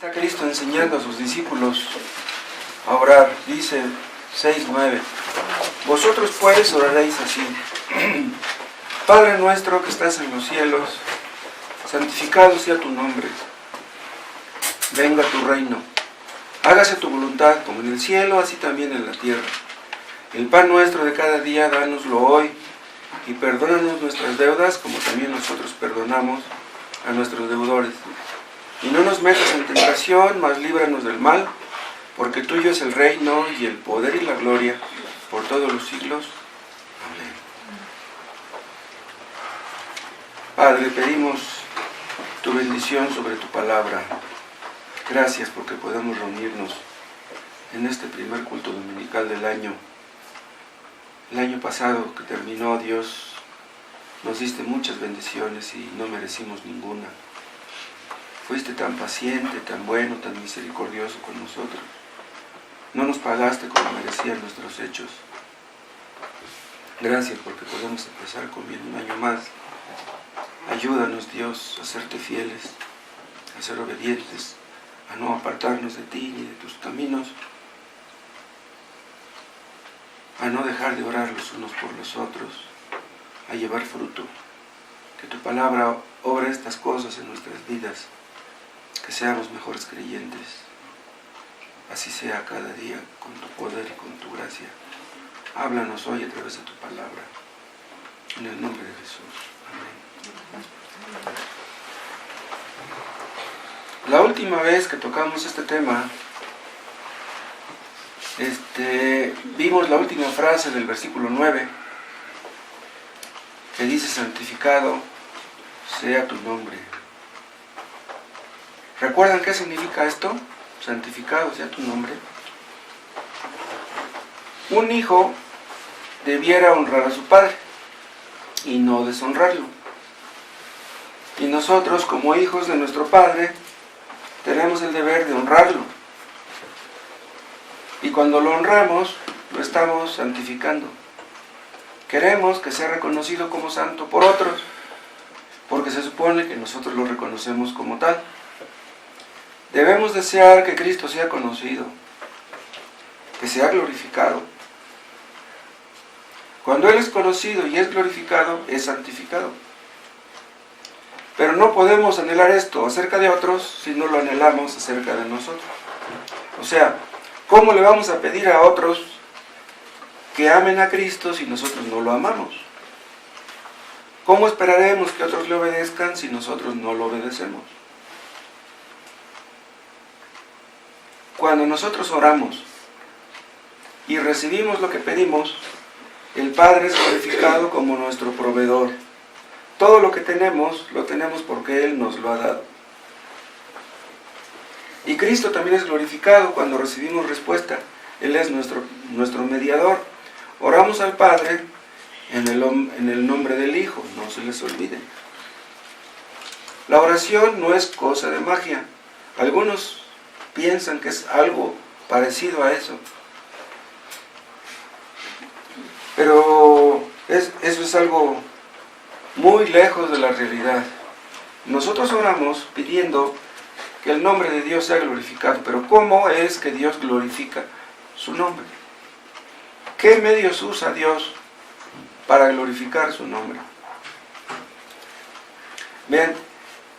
Está Cristo enseñando a sus discípulos a orar. Dice 6:9: Vosotros pues oraréis así: Padre nuestro que estás en los cielos, santificado sea tu nombre. Venga tu reino. Hágase tu voluntad como en el cielo, así también en la tierra. El pan nuestro de cada día, dánoslo hoy, y perdónanos nuestras deudas, como también nosotros perdonamos a nuestros deudores. Y no nos metas en tentación, mas líbranos del mal, porque tuyo es el reino, y el poder y la gloria, por todos los siglos. Amén. Padre, pedimos tu bendición sobre tu palabra. Gracias porque podemos reunirnos en este primer culto dominical del año. El año pasado que terminó, Dios, nos diste muchas bendiciones y no merecimos ninguna. Fuiste tan paciente, tan bueno, tan misericordioso con nosotros. No nos pagaste como merecían nuestros hechos. Gracias porque podemos empezar con bien un año más. Ayúdanos, Dios, a serte fieles, a ser obedientes, a no apartarnos de ti ni de tus caminos, a no dejar de orar los unos por los otros, a llevar fruto. Que tu palabra obre estas cosas en nuestras vidas, que seamos mejores creyentes. Así sea cada día, con tu poder y con tu gracia. Háblanos hoy a través de tu palabra. En el nombre de Jesús. Amén. La última vez que tocamos este tema, vimos la última frase del versículo 9, que dice: santificado sea tu nombre. ¿Recuerdan qué significa esto? Santificado sea tu nombre. Un hijo debiera honrar a su padre y no deshonrarlo. Y nosotros, como hijos de nuestro Padre, tenemos el deber de honrarlo. Y cuando lo honramos, lo estamos santificando. Queremos que sea reconocido como santo por otros, porque se supone que nosotros lo reconocemos como tal. Debemos desear que Cristo sea conocido, que sea glorificado. Cuando Él es conocido y es glorificado, es santificado. Pero no podemos anhelar esto acerca de otros si no lo anhelamos acerca de nosotros. O sea, ¿cómo le vamos a pedir a otros que amen a Cristo si nosotros no lo amamos? ¿Cómo esperaremos que otros le obedezcan si nosotros no lo obedecemos? Cuando nosotros oramos y recibimos lo que pedimos, el Padre es glorificado como nuestro proveedor. Todo lo que tenemos, lo tenemos porque Él nos lo ha dado. Y Cristo también es glorificado cuando recibimos respuesta. Él es nuestro mediador. Oramos al Padre en el nombre del Hijo, no se les olvide. La oración no es cosa de magia. Algunos piensan que es algo parecido a eso. Pero eso es algo muy lejos de la realidad. Nosotros oramos pidiendo que el nombre de Dios sea glorificado, pero ¿cómo es que Dios glorifica su nombre? ¿Qué medios usa Dios para glorificar su nombre? Vean,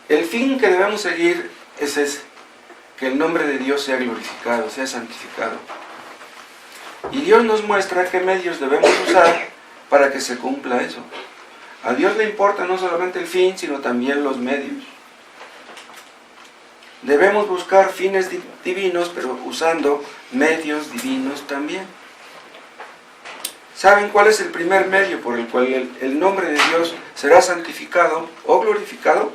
el fin que debemos seguir es ese: que el nombre de Dios sea glorificado, sea santificado. Y Dios nos muestra qué medios debemos usar para que se cumpla eso. A Dios le importa no solamente el fin, sino también los medios. Debemos buscar fines divinos, pero usando medios divinos también. ¿Saben cuál es el primer medio por el cual el nombre de Dios será santificado o glorificado?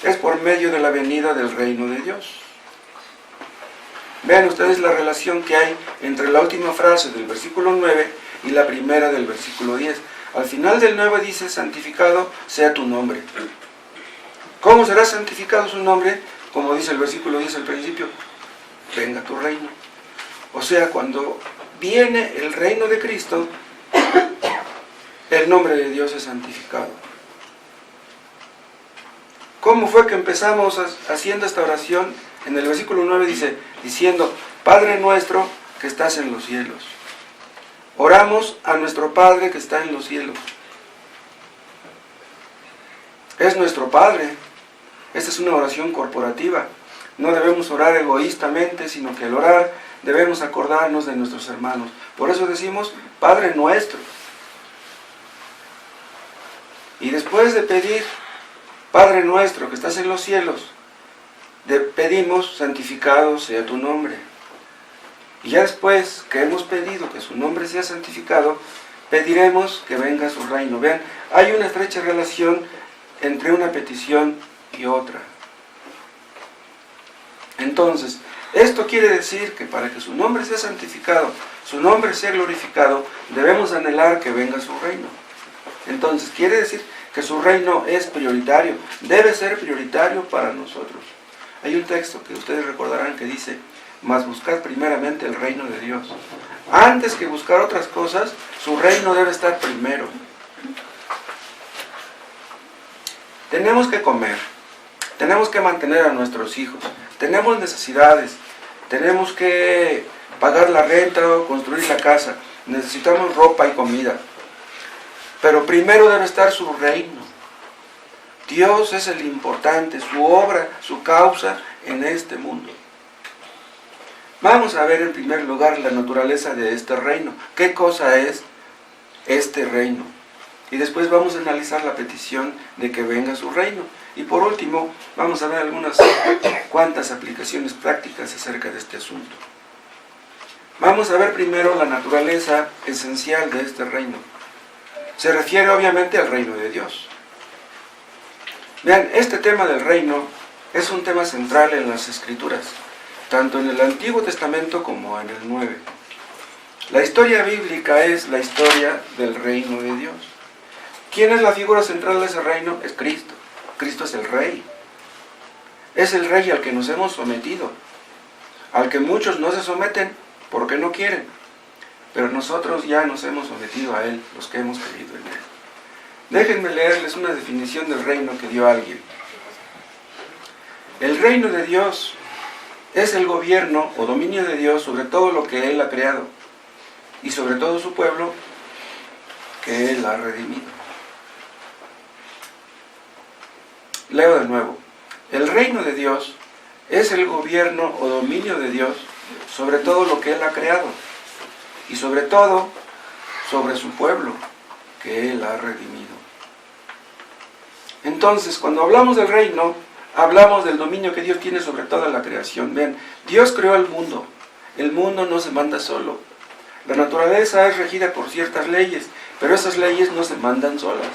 Es por medio de la venida del reino de Dios. Vean ustedes la relación que hay entre la última frase del versículo 9 y la primera del versículo 10. Al final del 9 dice: santificado sea tu nombre. ¿Cómo será santificado su nombre? Como dice el versículo 10 al principio: venga tu reino. O sea, cuando viene el reino de Cristo, el nombre de Dios es santificado. ¿Cómo fue que empezamos haciendo esta oración En el versículo 9 dice, diciendo, Padre nuestro que estás en los cielos. Oramos a nuestro Padre que está en los cielos. Es nuestro Padre. Esta es una oración corporativa. No debemos orar egoístamente, sino que al orar debemos acordarnos de nuestros hermanos. Por eso decimos, Padre nuestro. Y después de pedir, Padre nuestro que estás en los cielos, pedimos, santificado sea tu nombre. Y ya después que hemos pedido que su nombre sea santificado, pediremos que venga su reino. Vean, hay una estrecha relación entre una petición y otra. Entonces, esto quiere decir que para que su nombre sea santificado, su nombre sea glorificado, debemos anhelar que venga su reino. Entonces, quiere decir que su reino es prioritario, debe ser prioritario para nosotros. Hay un texto que ustedes recordarán que dice, mas buscad primeramente el reino de Dios. Antes que buscar otras cosas, su reino debe estar primero. Tenemos que comer, tenemos que mantener a nuestros hijos, tenemos necesidades, tenemos que pagar la renta o construir la casa, necesitamos ropa y comida. Pero primero debe estar su reino. Dios es el importante, su obra, su causa en este mundo. Vamos a ver en primer lugar la naturaleza de este reino. ¿Qué cosa es este reino? Y después vamos a analizar la petición de que venga su reino. Y por último, vamos a ver algunas cuantas aplicaciones prácticas acerca de este asunto. Vamos a ver primero la naturaleza esencial de este reino. Se refiere obviamente al reino de Dios. Vean, este tema del reino es un tema central en las Escrituras, tanto en el Antiguo Testamento como en el Nuevo. La historia bíblica es la historia del reino de Dios. ¿Quién es la figura central de ese reino? Es Cristo. Cristo es el Rey. Es el Rey al que nos hemos sometido, al que muchos no se someten porque no quieren, pero nosotros ya nos hemos sometido a Él, los que hemos creído en Él. Déjenme leerles una definición del reino que dio alguien. El reino de Dios es el gobierno o dominio de Dios sobre todo lo que Él ha creado y sobre todo su pueblo que Él ha redimido. Leo de nuevo. El reino de Dios es el gobierno o dominio de Dios sobre todo lo que Él ha creado y sobre todo sobre su pueblo que Él ha redimido. Entonces, cuando hablamos del reino, hablamos del dominio que Dios tiene sobre toda la creación. Vean, Dios creó el mundo no se manda solo. La naturaleza es regida por ciertas leyes, pero esas leyes no se mandan solas.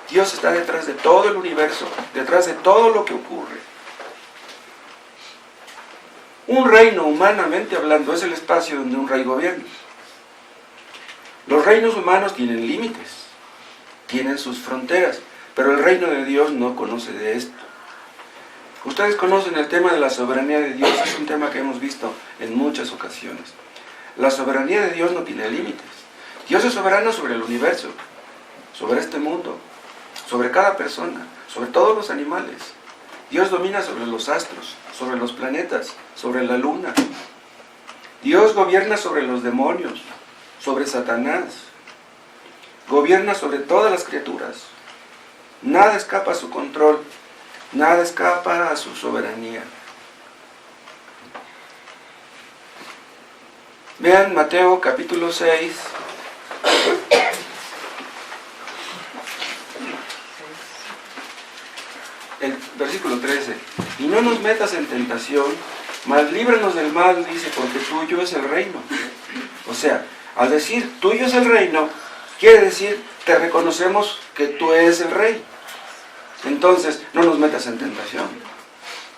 Dios está detrás de todo el universo, detrás de todo lo que ocurre. Un reino, humanamente hablando, es el espacio donde un rey gobierna. Los reinos humanos tienen límites, tienen sus fronteras, pero el reino de Dios no conoce de esto. Ustedes conocen el tema de la soberanía de Dios, es un tema que hemos visto en muchas ocasiones. La soberanía de Dios no tiene límites. Dios es soberano sobre el universo, sobre este mundo, sobre cada persona, sobre todos los animales. Dios domina sobre los astros, sobre los planetas, sobre la luna. Dios gobierna sobre los demonios, sobre Satanás. Gobierna sobre todas las criaturas. Nada escapa a su control, nada escapa a su soberanía. Vean Mateo capítulo 6. El versículo 13. Y no nos metas en tentación, mas líbranos del mal, dice, porque tuyo es el reino. O sea, al decir tuyo es el reino, quiere decir te reconocemos que tú eres el rey. Entonces, no nos metas en tentación.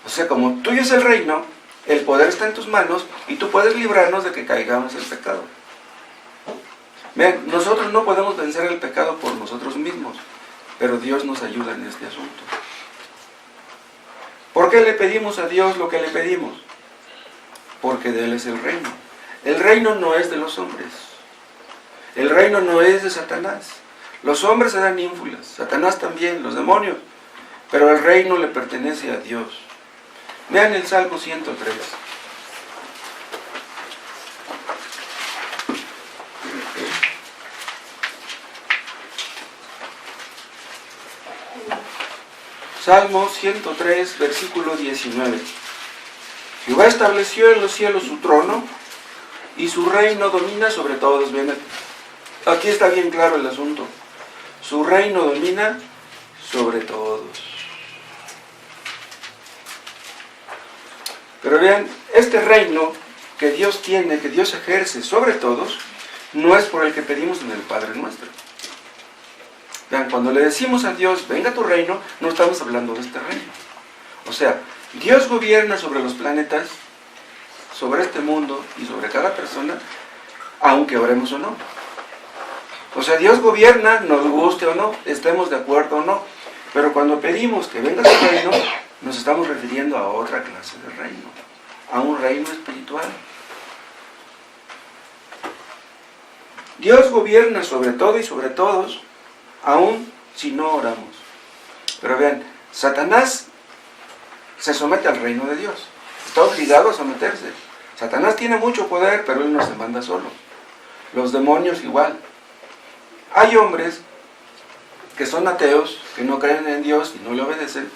O sea, como tuyo es el reino, el poder está en tus manos y tú puedes librarnos de que caigamos en pecado. Vean, nosotros no podemos vencer el pecado por nosotros mismos, pero Dios nos ayuda en este asunto. ¿Por qué le pedimos a Dios lo que le pedimos? Porque de Él es el reino. El reino no es de los hombres. El reino no es de Satanás. Los hombres se dan ínfulas, Satanás también, los demonios. Pero el reino le pertenece a Dios. Vean el Salmo 103. Salmo 103, versículo 19. Jehová estableció en los cielos su trono y su reino domina sobre todos. Bien, aquí está bien claro el asunto. Su reino domina sobre todos. Pero vean, este reino que Dios tiene, que Dios ejerce sobre todos, no es por el que pedimos en el Padre Nuestro. Vean, cuando le decimos a Dios, venga tu reino, no estamos hablando de este reino. O sea, Dios gobierna sobre los planetas, sobre este mundo y sobre cada persona, aunque oremos o no. O sea, Dios gobierna, nos guste o no, estemos de acuerdo o no. Pero cuando pedimos que venga su reino, nos estamos refiriendo a otra clase de reino, a un reino espiritual. Dios gobierna sobre todo y sobre todos, aun si no oramos. Pero vean, Satanás se somete al reino de Dios. Está obligado a someterse. Satanás tiene mucho poder, pero él no se manda solo. Los demonios igual. Hay hombres que son ateos, que no creen en Dios y no le obedecen,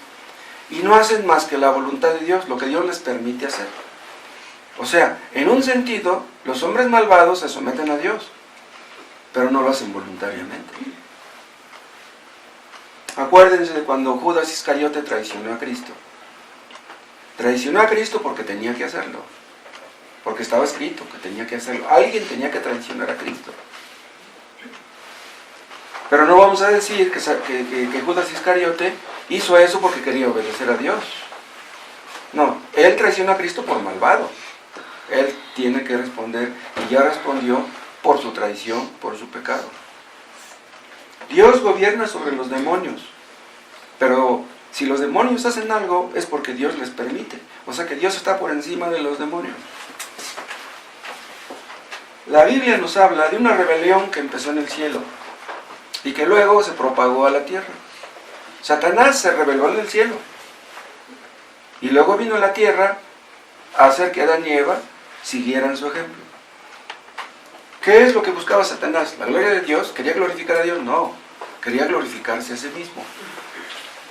y no hacen más que la voluntad de Dios, lo que Dios les permite hacer. O sea, en un sentido, los hombres malvados se someten a Dios, pero no lo hacen voluntariamente. Acuérdense de cuando Judas Iscariote traicionó a Cristo. Traicionó a Cristo porque tenía que hacerlo. Porque estaba escrito que tenía que hacerlo. Alguien tenía que traicionar a Cristo. Pero no vamos a decir que Judas Iscariote hizo eso porque quería obedecer a Dios. No, él traicionó a Cristo por malvado. Él tiene que responder, y ya respondió por su traición, por su pecado. Dios gobierna sobre los demonios, pero si los demonios hacen algo es porque Dios les permite. O sea que Dios está por encima de los demonios. La Biblia nos habla de una rebelión que empezó en el cielo y que luego se propagó a la tierra. Satanás se rebeló en el cielo y luego vino a la tierra a hacer que Adán y Eva siguieran su ejemplo. ¿Qué es lo que buscaba Satanás? ¿La gloria de Dios? ¿Quería glorificar a Dios? No, quería glorificarse a sí mismo.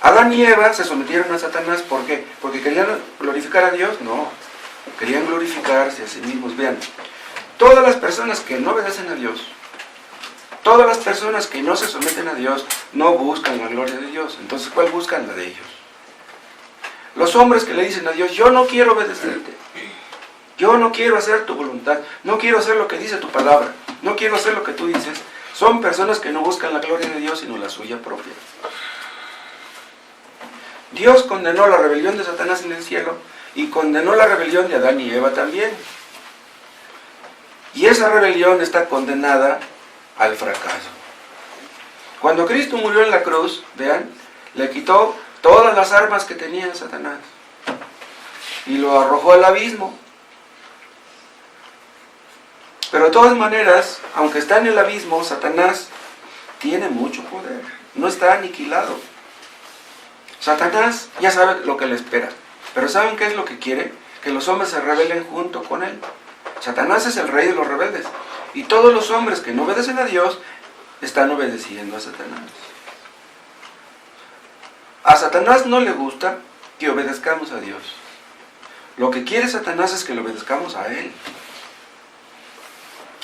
Adán y Eva se sometieron a Satanás, ¿por qué? ¿Porque querían glorificar a Dios? No, querían glorificarse a sí mismos. Vean, todas las personas que no obedecen a Dios, todas las personas que no se someten a Dios, no buscan la gloria de Dios. Entonces, ¿cuál buscan? La de ellos. Los hombres que le dicen a Dios, yo no quiero obedecerte, yo no quiero hacer tu voluntad, no quiero hacer lo que dice tu palabra, no quiero hacer lo que tú dices, son personas que no buscan la gloria de Dios, sino la suya propia. Dios condenó la rebelión de Satanás en el cielo y condenó la rebelión de Adán y Eva también. Y esa rebelión está condenada al fracaso. Cuando Cristo murió en la cruz, vean, le quitó todas las armas que tenía Satanás y lo arrojó al abismo. Pero de todas maneras, aunque está en el abismo, Satanás tiene mucho poder, no está aniquilado. Satanás ya sabe lo que le espera, pero ¿saben qué es lo que quiere? Que los hombres se rebelen junto con él. Satanás es el rey de los rebeldes, y todos los hombres que no obedecen a Dios están obedeciendo a Satanás. A Satanás no le gusta que obedezcamos a Dios. Lo que quiere Satanás es que le obedezcamos a él.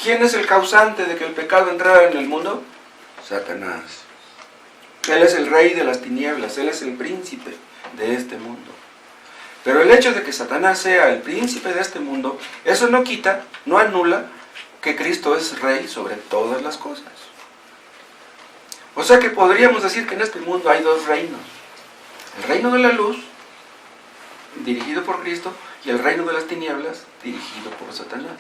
¿Quién es el causante de que el pecado entrara en el mundo? Satanás. Él es el rey de las tinieblas, él es el príncipe de este mundo. Pero el hecho de que Satanás sea el príncipe de este mundo, eso no quita, no anula que Cristo es rey sobre todas las cosas. O sea que podríamos decir que en este mundo hay dos reinos. El reino de la luz, dirigido por Cristo, y el reino de las tinieblas, dirigido por Satanás.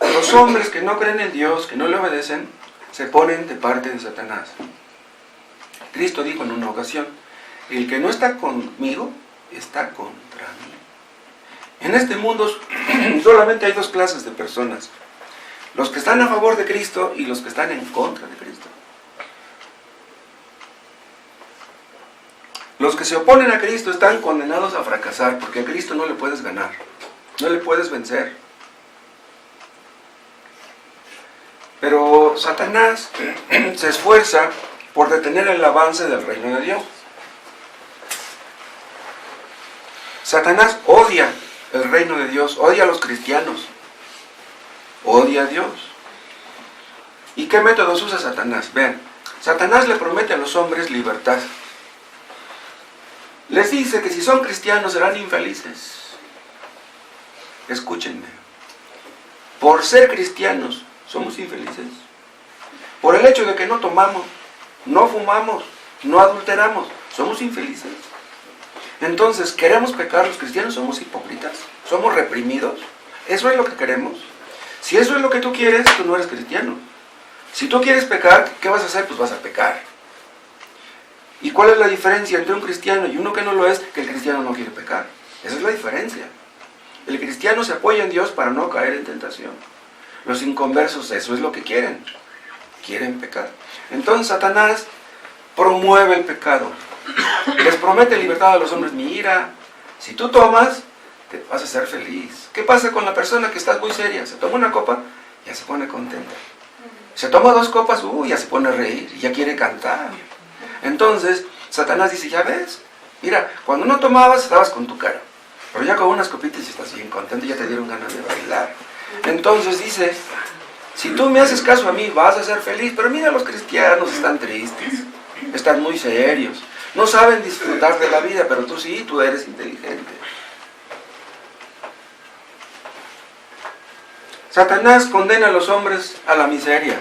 Los hombres que no creen en Dios, que no le obedecen, se ponen de parte de Satanás. Cristo dijo en una ocasión, el que no está conmigo, está contra mí. En este mundo solamente hay dos clases de personas. Los que están a favor de Cristo y los que están en contra de Cristo. Los que se oponen a Cristo están condenados a fracasar, porque a Cristo no le puedes ganar, no le puedes vencer. Pero Satanás se esfuerza por detener el avance del reino de Dios. Satanás odia el reino de Dios, odia a los cristianos, odia a Dios. ¿Y qué métodos usa Satanás? Vean, Satanás le promete a los hombres libertad. Les dice que si son cristianos serán infelices. Escúchenme. Por ser cristianos, ¿somos infelices? Por el hecho de que no tomamos, no fumamos, no adulteramos, ¿somos infelices? Entonces, ¿queremos pecar los cristianos? ¿Somos hipócritas? ¿Somos reprimidos? ¿Eso es lo que queremos? Si eso es lo que tú quieres, tú no eres cristiano. Si tú quieres pecar, ¿qué vas a hacer? Pues vas a pecar. ¿Y cuál es la diferencia entre un cristiano y uno que no lo es? Que el cristiano no quiere pecar. Esa es la diferencia. El cristiano se apoya en Dios para no caer en tentación. Los inconversos, eso es lo que quieren. Quieren pecar. Entonces Satanás promueve el pecado. Les promete libertad a los hombres. Mira, si tú tomas, te vas a ser feliz. ¿Qué pasa con la persona que está muy seria? Se toma una copa, ya se pone contenta. Se toma 2 copas, ya se pone a reír, ya quiere cantar. Entonces, Satanás dice, ya ves, mira, cuando no tomabas estabas con tu cara, pero ya con unas copitas y estás bien contento, ya te dieron ganas de bailar. Entonces dice, si tú me haces caso a mí, vas a ser feliz. Pero mira, los cristianos están tristes, están muy serios, no saben disfrutar de la vida, pero tú sí, tú eres inteligente. Satanás condena a los hombres a la miseria,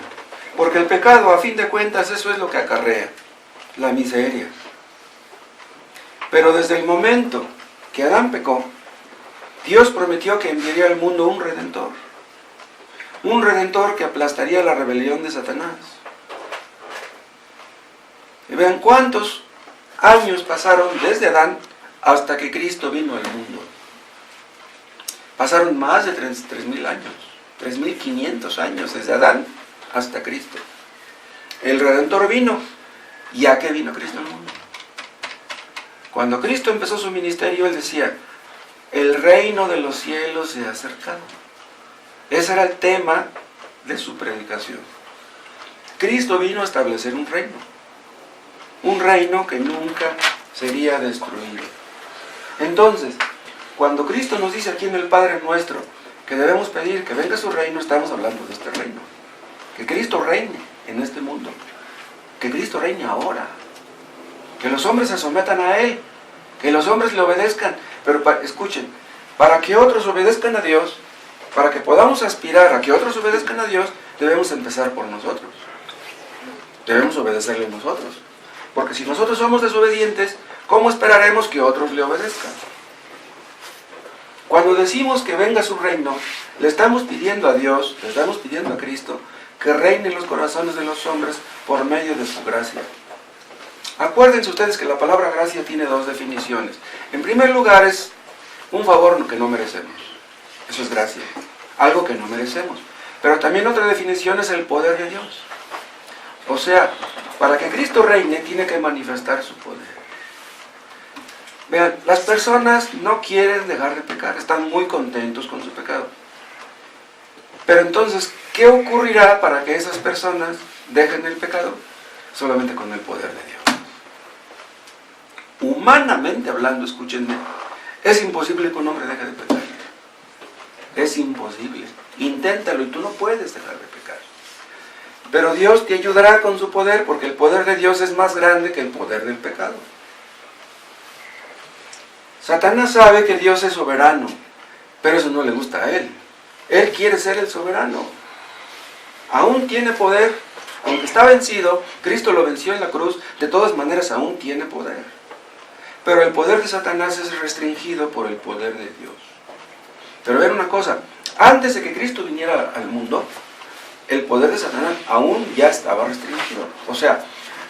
porque el pecado, a fin de cuentas, eso es lo que acarrea, la miseria. Pero desde el momento que Adán pecó, Dios prometió que enviaría al mundo un redentor que aplastaría la rebelión de Satanás. Y vean cuántos años pasaron desde Adán hasta que Cristo vino al mundo. Pasaron más de 3.000 años. 3.500 años desde Adán hasta Cristo. El Redentor vino. ¿Y a qué vino Cristo al mundo? Cuando Cristo empezó su ministerio, Él decía, el reino de los cielos se ha acercado. Ese era el tema de su predicación. Cristo vino a establecer un reino que nunca sería destruido. Entonces, cuando Cristo nos dice aquí en el Padre Nuestro, que debemos pedir que venga su reino, estamos hablando de este reino. Que Cristo reine en este mundo. Que Cristo reine ahora. Que los hombres se sometan a Él. Que los hombres le obedezcan. Pero escuchen, para que otros obedezcan a Dios, para que podamos aspirar a que otros obedezcan a Dios, debemos empezar por nosotros. Debemos obedecerle nosotros. Porque si nosotros somos desobedientes, ¿cómo esperaremos que otros le obedezcan? Cuando decimos que venga su reino, le estamos pidiendo a Dios, le estamos pidiendo a Cristo, que reine en los corazones de los hombres por medio de su gracia. Acuérdense ustedes que la palabra gracia tiene 2 definiciones. En primer lugar es un favor que no merecemos. Eso es gracia. Algo que no merecemos. Pero también otra definición es el poder de Dios. O sea, para que Cristo reine, tiene que manifestar su poder. Vean, las personas no quieren dejar de pecar, están muy contentos con su pecado. Pero entonces, ¿qué ocurrirá para que esas personas dejen el pecado? Solamente con el poder de Dios. Humanamente hablando, escúchenme, es imposible que un hombre deje de pecar. Es imposible. Inténtalo y tú no puedes dejar de pecar. Pero Dios te ayudará con su poder, porque el poder de Dios es más grande que el poder del pecado. Satanás sabe que Dios es soberano, pero eso no le gusta a Él. Él quiere ser el soberano. Aún tiene poder, aunque está vencido, Cristo lo venció en la cruz, de todas maneras aún tiene poder. Pero el poder de Satanás es restringido por el poder de Dios. Pero vean una cosa, antes de que Cristo viniera al mundo, el poder de Satanás aún ya estaba restringido. O sea,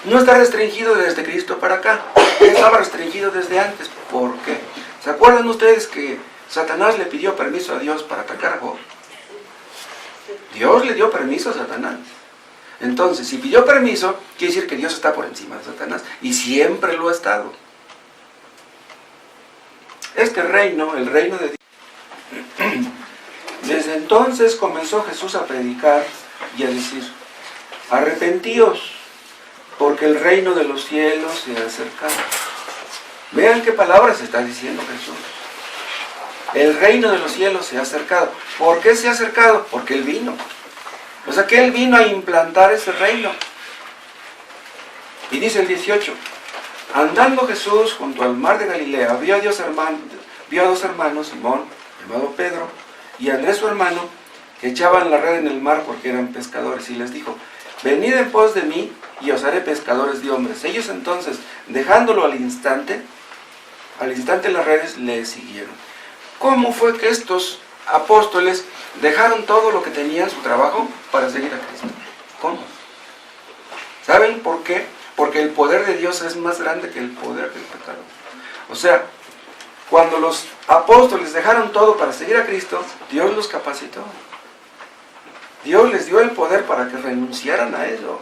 no está restringido desde Cristo para acá, estaba restringido desde antes. ¿Por qué? ¿Se acuerdan ustedes que Satanás le pidió permiso a Dios para atacar a Job? Dios le dio permiso a Satanás. Entonces, si pidió permiso, quiere decir que Dios está por encima de Satanás, y siempre lo ha estado. este reino, el reino de Dios, desde entonces comenzó Jesús a predicar y a decir: arrepentíos, porque el reino de los cielos se ha acercado. Vean qué palabras está diciendo Jesús. El reino de los cielos se ha acercado. ¿Por qué se ha acercado? Porque Él vino. O sea que Él vino a implantar ese reino. Y dice el 18: andando Jesús junto al mar de Galilea, vio a dos hermanos, Simón, llamado Pedro, y Andrés su hermano, que echaban la red en el mar porque eran pescadores, y les dijo: venid en pos de mí, y os haré pescadores de hombres. Ellos entonces, dejándolo al instante las redes le siguieron. ¿Cómo fue que estos apóstoles dejaron todo lo que tenían, su trabajo, para seguir a Cristo? ¿Cómo? ¿Saben por qué? Porque el poder de Dios es más grande que el poder del pecado. O sea, cuando los apóstoles dejaron todo para seguir a Cristo, Dios los capacitó. Dios les dio el poder para que renunciaran a eso.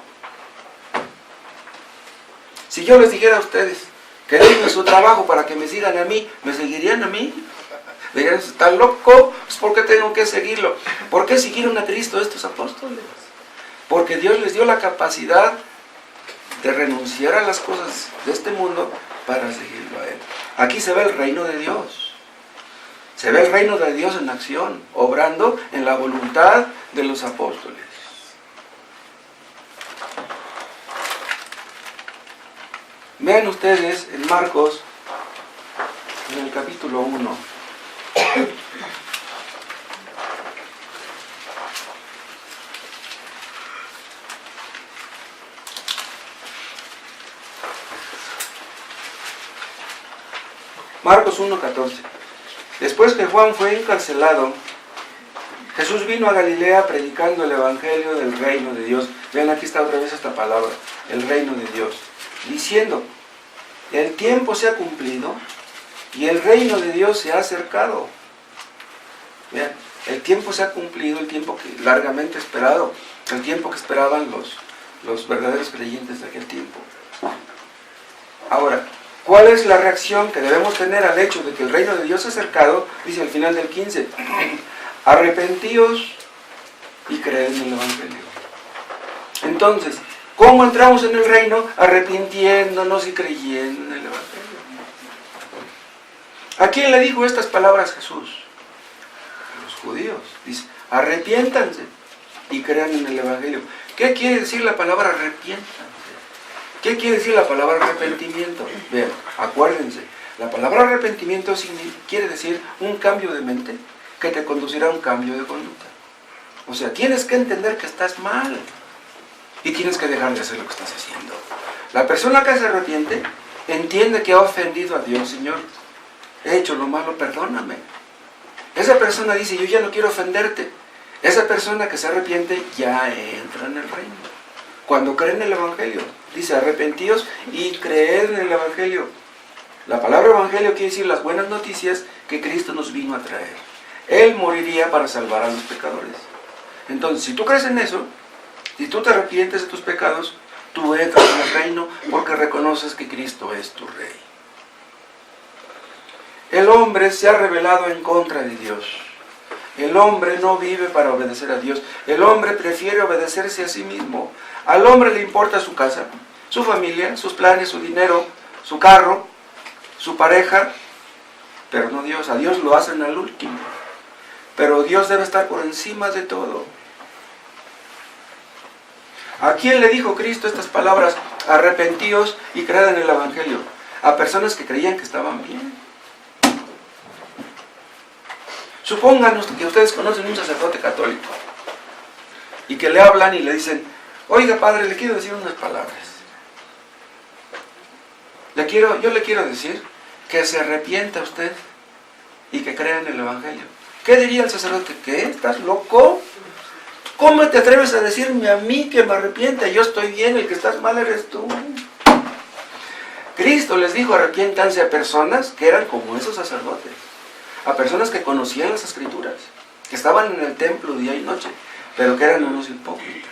Si yo les dijera a ustedes que dejen su trabajo para que me sigan a mí, ¿me seguirían a mí? Le dirían: ¿está loco? Pues ¿por qué tengo que seguirlo? ¿Por qué siguieron a Cristo estos apóstoles? Porque Dios les dio la capacidad de renunciar a las cosas de este mundo para seguirlo a Él. Aquí se ve el reino de Dios. Se ve el reino de Dios en acción, obrando en la voluntad de los apóstoles. Vean ustedes en Marcos, en el capítulo 1. Marcos 1:14. Después que Juan fue encarcelado, Jesús vino a Galilea predicando el evangelio del reino de Dios. Vean, aquí está otra vez esta palabra, el reino de Dios, diciendo: el tiempo se ha cumplido y el reino de Dios se ha acercado. Vean, el tiempo se ha cumplido, el tiempo que largamente esperado, el tiempo que esperaban los verdaderos creyentes de aquel tiempo. Ahora, ¿cuál es la reacción que debemos tener al hecho de que el reino de Dios se ha acercado? Dice al final del 15: arrepentíos y creed en el evangelio. Entonces, ¿cómo entramos en el reino? Arrepintiéndonos y creyendo en el evangelio. ¿A quién le dijo estas palabras Jesús? A los judíos. Dice: arrepiéntanse y crean en el evangelio. ¿Qué quiere decir la palabra arrepiéntanse? ¿Qué quiere decir la palabra arrepentimiento? Vean, acuérdense, la palabra arrepentimiento quiere decir un cambio de mente que te conducirá a un cambio de conducta. O sea, tienes que entender que estás mal y tienes que dejar de hacer lo que estás haciendo. La persona que se arrepiente entiende que ha ofendido a Dios. Señor, he hecho lo malo, perdóname. Esa persona dice: yo ya no quiero ofenderte. Esa persona que se arrepiente ya entra en el reino. Cuando creen en el evangelio, dice: arrepentíos y creed en el evangelio. La palabra evangelio quiere decir las buenas noticias que Cristo nos vino a traer. Él moriría para salvar a los pecadores. Entonces, si tú crees en eso, si tú te arrepientes de tus pecados, tú entras en el reino porque reconoces que Cristo es tu Rey. El hombre se ha rebelado en contra de Dios. El hombre no vive para obedecer a Dios. El hombre prefiere obedecerse a sí mismo. Al hombre le importa su casa, su familia, sus planes, su dinero, su carro, su pareja, pero no Dios. A Dios lo hacen al último. Pero Dios debe estar por encima de todo. ¿A quién le dijo Cristo estas palabras? Arrepentíos y creed en el evangelio. A personas que creían que estaban bien. Supónganos que ustedes conocen un sacerdote católico y que le hablan y le dicen: oiga, padre, le quiero decir unas palabras. Yo le quiero decir que se arrepienta usted y que crea en el evangelio. ¿Qué diría el sacerdote? ¿Qué? ¿Estás loco? ¿Cómo te atreves a decirme a mí que me arrepienta? Yo estoy bien, el que estás mal eres tú. Cristo les dijo: arrepiéntanse a personas que eran como esos sacerdotes, a personas que conocían las escrituras, que estaban en el templo día y noche, pero que eran unos hipócritas.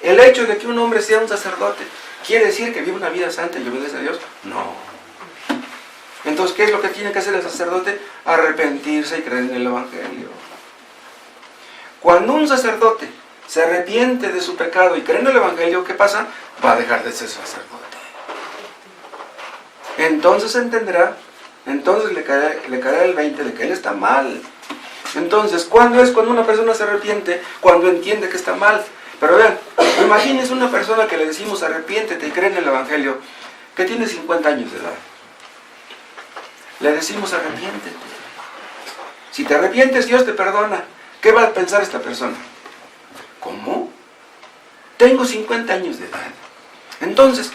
El hecho de que un hombre sea un sacerdote, ¿quiere decir que vive una vida santa y obedece a Dios? No. Entonces, ¿qué es lo que tiene que hacer el sacerdote? Arrepentirse y creer en el Evangelio. Cuando un sacerdote se arrepiente de su pecado y cree en el Evangelio, ¿qué pasa? Va a dejar de ser sacerdote. Entonces entenderá, entonces le caerá el 20 de que él está mal. Entonces, ¿cuándo es cuando una persona se arrepiente? Cuando entiende que está mal. Pero vean, imagínense una persona que le decimos arrepiéntete y cree en el Evangelio, que tiene 50 años de edad. Le decimos arrepiéntete. Si te arrepientes, Dios te perdona. ¿Qué va a pensar esta persona? ¿Cómo? Tengo 50 años de edad. Entonces,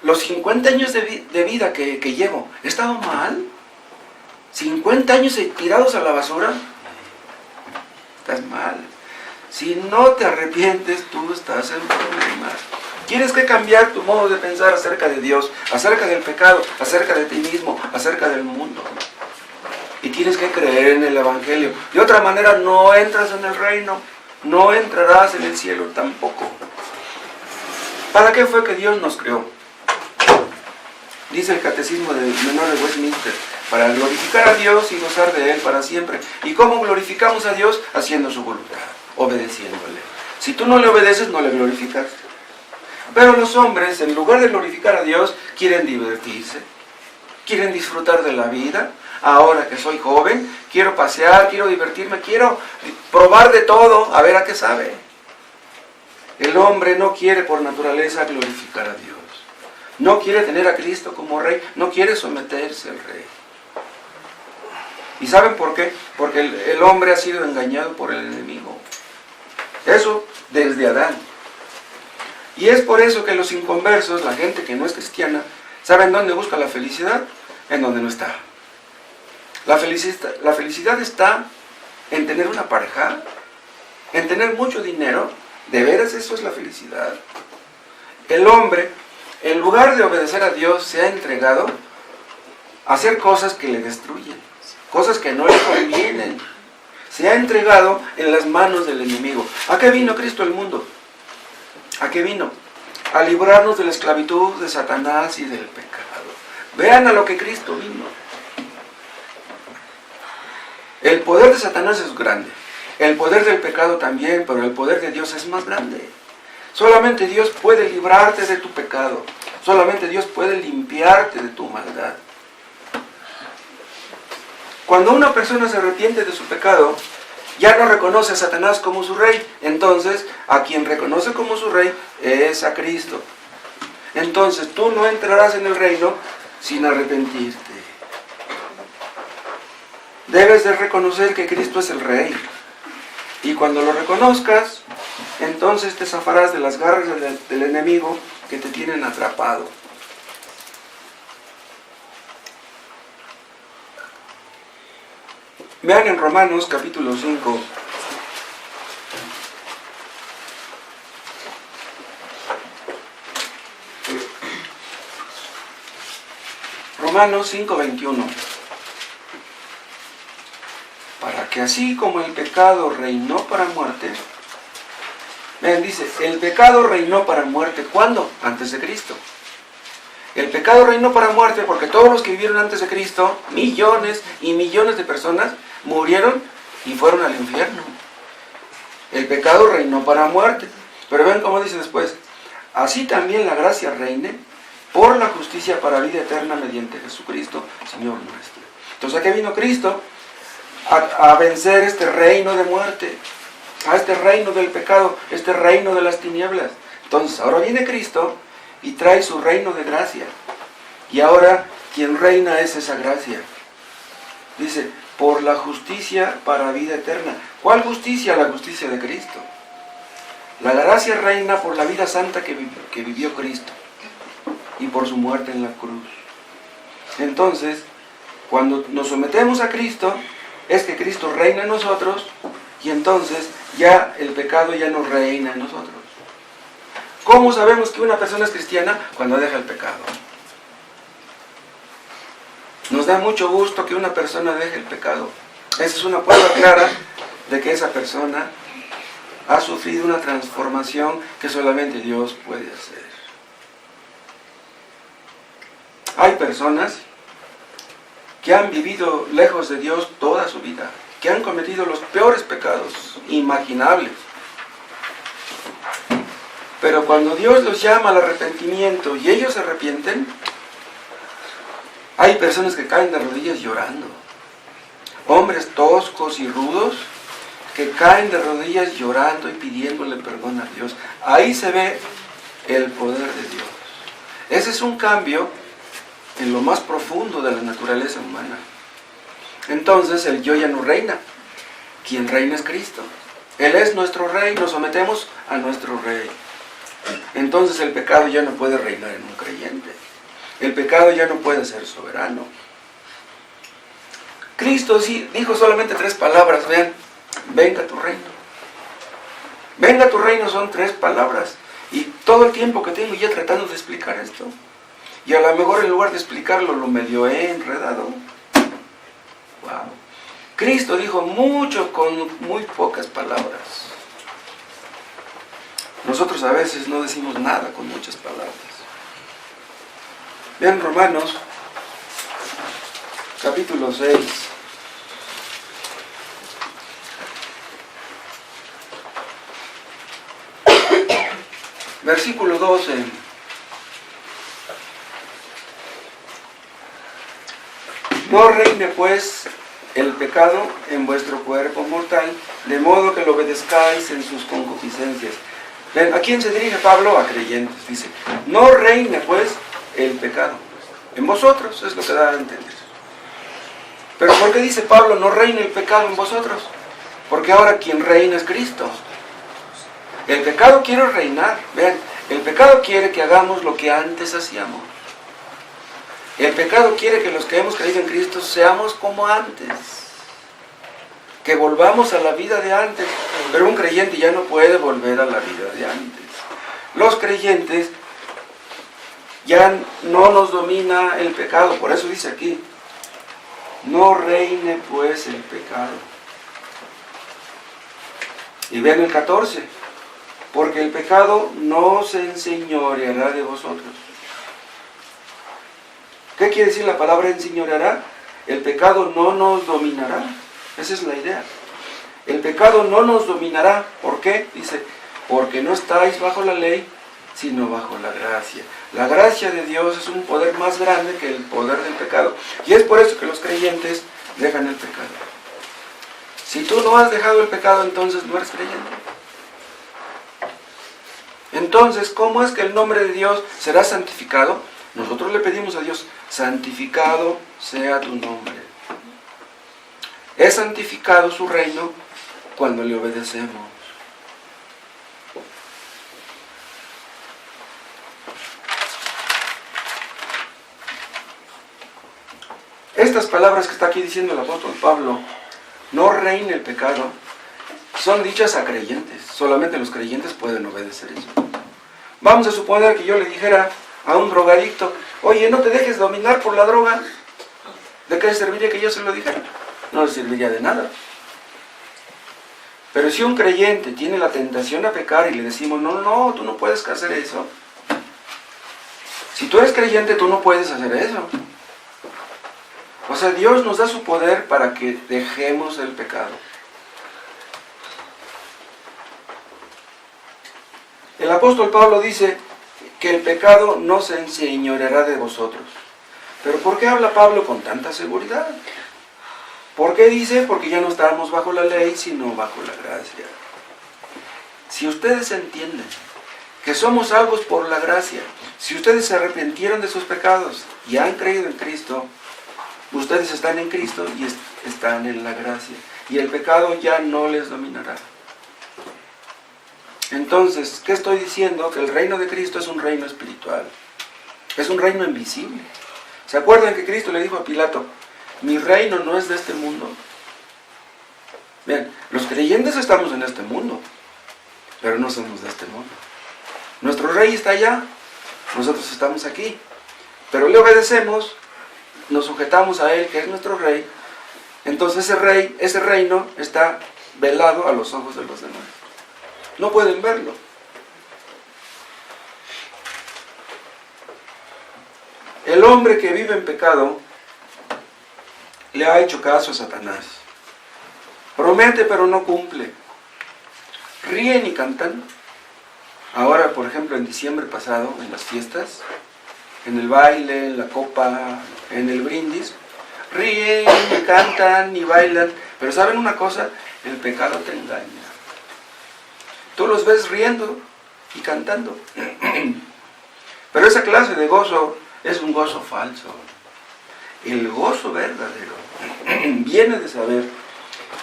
los 50 años de vida que llevo, ¿he estado mal? ¿50 años tirados a la basura? Estás mal. Si no te arrepientes, tú estás en problemas. Tienes que cambiar tu modo de pensar acerca de Dios, acerca del pecado, acerca de ti mismo, acerca del mundo. Y tienes que creer en el Evangelio. De otra manera no entras en el reino, no entrarás en el cielo tampoco. ¿Para qué fue que Dios nos creó? Dice el Catecismo del Menor de Westminster, para glorificar a Dios y gozar de Él para siempre. ¿Y cómo glorificamos a Dios? Haciendo su voluntad, obedeciéndole. Si tú no le obedeces, no le glorificas. Pero los hombres, en lugar de glorificar a Dios, quieren divertirse, quieren disfrutar de la vida. Ahora que soy joven, quiero pasear, quiero divertirme, quiero probar de todo, a ver a qué sabe. El hombre no quiere por naturaleza glorificar a Dios. No quiere tener a Cristo como Rey, no quiere someterse al Rey. ¿Y saben por qué? Porque el hombre ha sido engañado por el enemigo. Eso desde Adán. Y es por eso que los inconversos, la gente que no es cristiana, ¿saben dónde busca la felicidad? En donde no está. La felicidad está en tener una pareja, en tener mucho dinero. ¿De veras eso es la felicidad? El hombre, en lugar de obedecer a Dios, se ha entregado a hacer cosas que le destruyen, cosas que no le convienen. Se ha entregado en las manos del enemigo. ¿A qué vino Cristo al mundo? ¿A qué vino? A librarnos de la esclavitud de Satanás y del pecado. Vean a lo que Cristo vino. El poder de Satanás es grande. El poder del pecado también, pero el poder de Dios es más grande. Solamente Dios puede librarte de tu pecado. Solamente Dios puede limpiarte de tu maldad. Cuando una persona se arrepiente de su pecado, ya no reconoce a Satanás como su rey. Entonces, a quien reconoce como su rey es a Cristo. Entonces, tú no entrarás en el reino sin arrepentirte. Debes de reconocer que Cristo es el rey. Y cuando lo reconozcas, entonces te zafarás de las garras del enemigo que te tienen atrapado. Vean en Romanos capítulo 5. Romanos 5:21. Para que así como el pecado reinó para muerte, vean, dice, el pecado reinó para muerte, ¿cuándo? Antes de Cristo. El pecado reinó para muerte porque todos los que vivieron antes de Cristo, millones y millones de personas, murieron y fueron al infierno. El pecado reinó para muerte. Pero ven cómo dice después, así también la gracia reine por la justicia para vida eterna mediante Jesucristo, Señor nuestro. Entonces, ¿a qué vino Cristo? A vencer este reino de muerte, a este reino del pecado, este reino de las tinieblas. Entonces, ahora viene Cristo y trae su reino de gracia. Y ahora, quien reina es esa gracia. Dice, por la justicia para vida eterna. ¿Cuál justicia? La justicia de Cristo. La gracia reina por la vida santa que vivió Cristo y por su muerte en la cruz. Entonces, cuando nos sometemos a Cristo, es que Cristo reina en nosotros y entonces ya el pecado ya no reina en nosotros. ¿Cómo sabemos que una persona es cristiana? Cuando deja el pecado. Nos da mucho gusto que una persona deje el pecado. Esa es una prueba clara de que esa persona ha sufrido una transformación que solamente Dios puede hacer. Hay personas que han vivido lejos de Dios toda su vida, que han cometido los peores pecados imaginables. Pero cuando Dios los llama al arrepentimiento y ellos se arrepienten, hay personas que caen de rodillas llorando. Hombres toscos y rudos que caen de rodillas llorando y pidiéndole perdón a Dios. Ahí se ve el poder de Dios. Ese es un cambio en lo más profundo de la naturaleza humana. Entonces el yo ya no reina. Quien reina es Cristo. Él es nuestro Rey, nos sometemos a nuestro Rey. Entonces el pecado ya no puede reinar en un creyente. El pecado ya no puede ser soberano. Cristo sí dijo solamente 3 palabras, vean, venga tu reino. Venga tu reino son 3 palabras. Y todo el tiempo que tengo ya tratando de explicar esto. Y a lo mejor en lugar de explicarlo lo medio he enredado. Wow. Cristo dijo mucho con muy pocas palabras. Nosotros a veces no decimos nada con muchas palabras. Vean Romanos, capítulo 6. Versículo 12. No reine pues el pecado en vuestro cuerpo mortal, de modo que lo obedezcáis en sus concupiscencias. ¿Ven? ¿A quién se dirige Pablo? A creyentes. Dice, no reine pues el pecado en vosotros, es lo que da a entender. Pero ¿por qué dice Pablo, no reine el pecado en vosotros? Porque ahora quien reina es Cristo. El pecado quiere reinar. Vean, el pecado quiere que hagamos lo que antes hacíamos. El pecado quiere que los que hemos creído en Cristo seamos como antes. Que volvamos a la vida de antes. Pero un creyente ya no puede volver a la vida de antes. Los creyentes ya no nos domina el pecado. Por eso dice aquí, no reine pues el pecado. Y vean el 14. Porque el pecado no se enseñoreará de vosotros. ¿Qué quiere decir la palabra enseñoreará? El pecado no nos dominará. Esa es la idea. El pecado no nos dominará. ¿Por qué? Dice, porque no estáis bajo la ley, sino bajo la gracia. La gracia de Dios es un poder más grande que el poder del pecado. Y es por eso que los creyentes dejan el pecado. Si tú no has dejado el pecado, entonces no eres creyente. Entonces, ¿cómo es que el nombre de Dios será santificado? Nosotros le pedimos a Dios, santificado sea tu nombre. Es santificado su reino cuando le obedecemos. Estas palabras que está aquí diciendo el apóstol Pablo, no reine el pecado, son dichas a creyentes. Solamente los creyentes pueden obedecer eso. Vamos a suponer que yo le dijera a un drogadicto, oye, no te dejes dominar por la droga. ¿De qué serviría que yo se lo dijera? No le serviría de nada. Pero si un creyente tiene la tentación a pecar y le decimos, no, tú no puedes hacer eso. Si tú eres creyente, tú no puedes hacer eso. O sea, Dios nos da su poder para que dejemos el pecado. El apóstol Pablo dice que el pecado no se enseñoreará de vosotros. ¿Pero por qué habla Pablo con tanta seguridad? ¿Por qué dice? Porque ya no estamos bajo la ley, sino bajo la gracia. Si ustedes entienden que somos salvos por la gracia, si ustedes se arrepintieron de sus pecados y han creído en Cristo, ustedes están en Cristo y están en la gracia. Y el pecado ya no les dominará. Entonces, ¿qué estoy diciendo? Que el reino de Cristo es un reino espiritual. Es un reino invisible. ¿Se acuerdan que Cristo le dijo a Pilato, mi reino no es de este mundo? Bien, los creyentes estamos en este mundo, pero no somos de este mundo. Nuestro rey está allá, nosotros estamos aquí. Pero le obedecemos, nos sujetamos a él, que es nuestro rey. Entonces ese reino está velado a los ojos de los demás. No pueden verlo. El hombre que vive en pecado le ha hecho caso a Satanás. Promete pero no cumple. Ríen y cantan. Ahora, por ejemplo, en diciembre pasado, en las fiestas, en el baile, en la copa, en el brindis, ríen y cantan y bailan. Pero ¿saben una cosa? El pecado te engaña. Tú los ves riendo y cantando. Pero esa clase de gozo es un gozo falso. El gozo verdadero viene de saber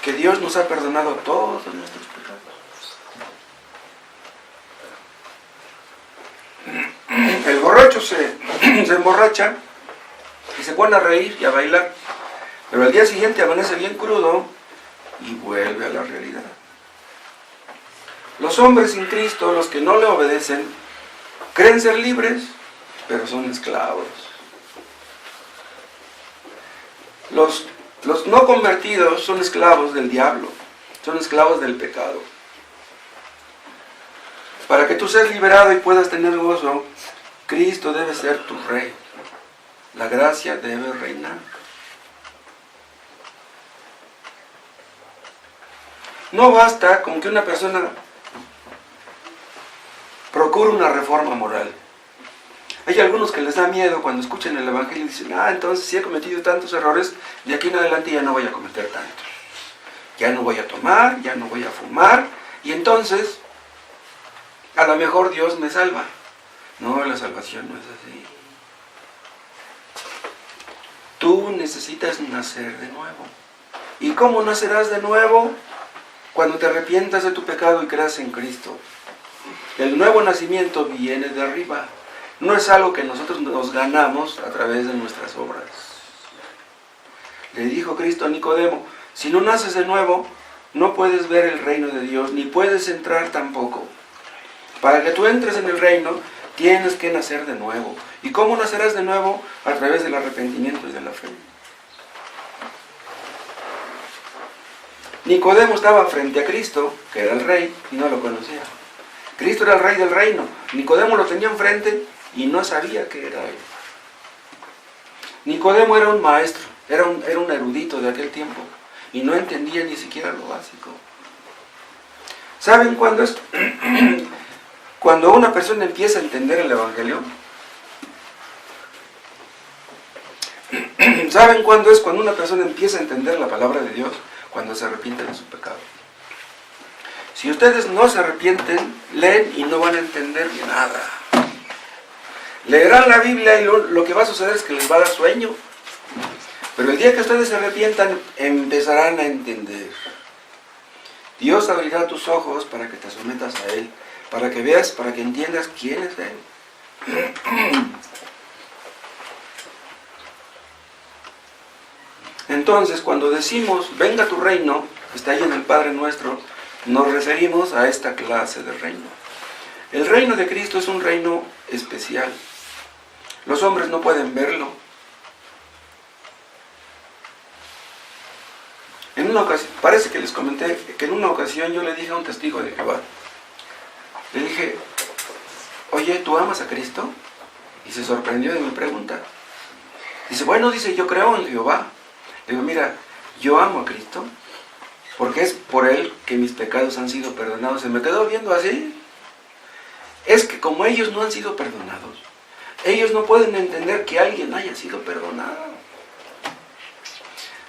que Dios nos ha perdonado todos nuestros pecados. El borracho se emborracha y se pone a reír y a bailar, pero al día siguiente amanece bien crudo y vuelve a la realidad. Los hombres sin Cristo, los que no le obedecen, creen ser libres, pero son esclavos. Los no convertidos son esclavos del diablo, son esclavos del pecado. Para que tú seas liberado y puedas tener gozo, Cristo debe ser tu rey. La gracia debe reinar. No basta con que una persona procure una reforma moral. Hay algunos que les da miedo cuando escuchan el Evangelio y dicen, entonces si he cometido tantos errores, de aquí en adelante ya no voy a cometer tantos. Ya no voy a tomar, ya no voy a fumar, y entonces a lo mejor Dios me salva. No, la salvación no es así. Tú necesitas nacer de nuevo. ¿Y cómo nacerás de nuevo? Cuando te arrepientas de tu pecado y creas en Cristo. El nuevo nacimiento viene de arriba. No es algo que nosotros nos ganamos a través de nuestras obras. Le dijo Cristo a Nicodemo, si no naces de nuevo, no puedes ver el reino de Dios, ni puedes entrar tampoco. Para que tú entres en el reino, tienes que nacer de nuevo. ¿Y cómo nacerás de nuevo? A través del arrepentimiento y de la fe. Nicodemo estaba frente a Cristo, que era el rey, y no lo conocía. Cristo era el rey del reino. Nicodemo lo tenía enfrente y no sabía que era él. Nicodemo era un maestro, era un erudito de aquel tiempo, y no entendía ni siquiera lo básico. ¿Saben cuándo es? Cuando una persona empieza a entender el Evangelio. ¿Saben cuándo es cuando una persona empieza a entender la palabra de Dios? Cuando se arrepiente de su pecado. Si ustedes no se arrepienten, leen y no van a entender nada. Leerán la Biblia y lo que va a suceder es que les va a dar sueño. Pero el día que ustedes se arrepientan, empezarán a entender. Dios abrirá tus ojos para que te sometas a Él, para que veas, para que entiendas quién es Él. Entonces, cuando decimos, venga tu reino, que está ahí en el Padre Nuestro, nos referimos a esta clase de reino. El reino de Cristo es un reino especial. Los hombres no pueden verlo. En una ocasión, parece que les comenté que en una ocasión yo le dije a un testigo de Jehová, le dije, oye, ¿tú amas a Cristo? Y se sorprendió de mi pregunta. Dice, bueno, yo creo en Jehová. Le digo, mira, yo amo a Cristo, porque es por Él que mis pecados han sido perdonados. Se me quedó viendo así. Es que como ellos no han sido perdonados, ellos no pueden entender que alguien haya sido perdonado.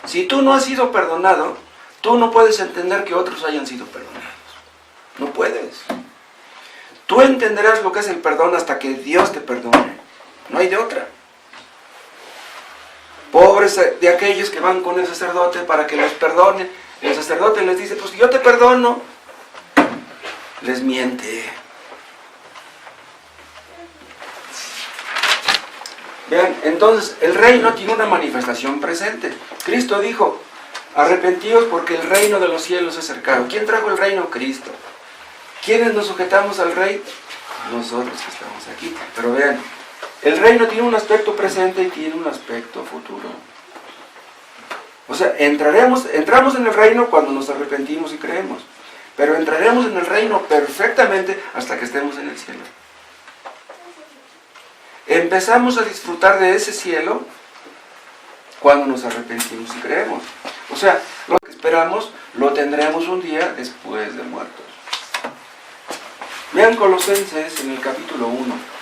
Si tú no has sido perdonado, tú no puedes entender que otros hayan sido perdonados. No puedes. Tú entenderás lo que es el perdón hasta que Dios te perdone. No hay de otra. Pobres de aquellos que van con el sacerdote para que los perdone. El sacerdote les dice, pues yo te perdono. Les miente. Vean, entonces el reino tiene una manifestación presente. Cristo dijo, arrepentíos porque el reino de los cielos es cercano. ¿Quién trajo el reino? Cristo. ¿Quiénes nos sujetamos al rey? Nosotros que estamos aquí. Pero vean, el reino tiene un aspecto presente y tiene un aspecto futuro. O sea, entramos en el reino cuando nos arrepentimos y creemos. Pero entraremos en el reino perfectamente hasta que estemos en el cielo. Empezamos a disfrutar de ese cielo cuando nos arrepentimos y creemos. O sea, lo que esperamos lo tendremos un día después de muertos. Vean Colosenses en el capítulo 1.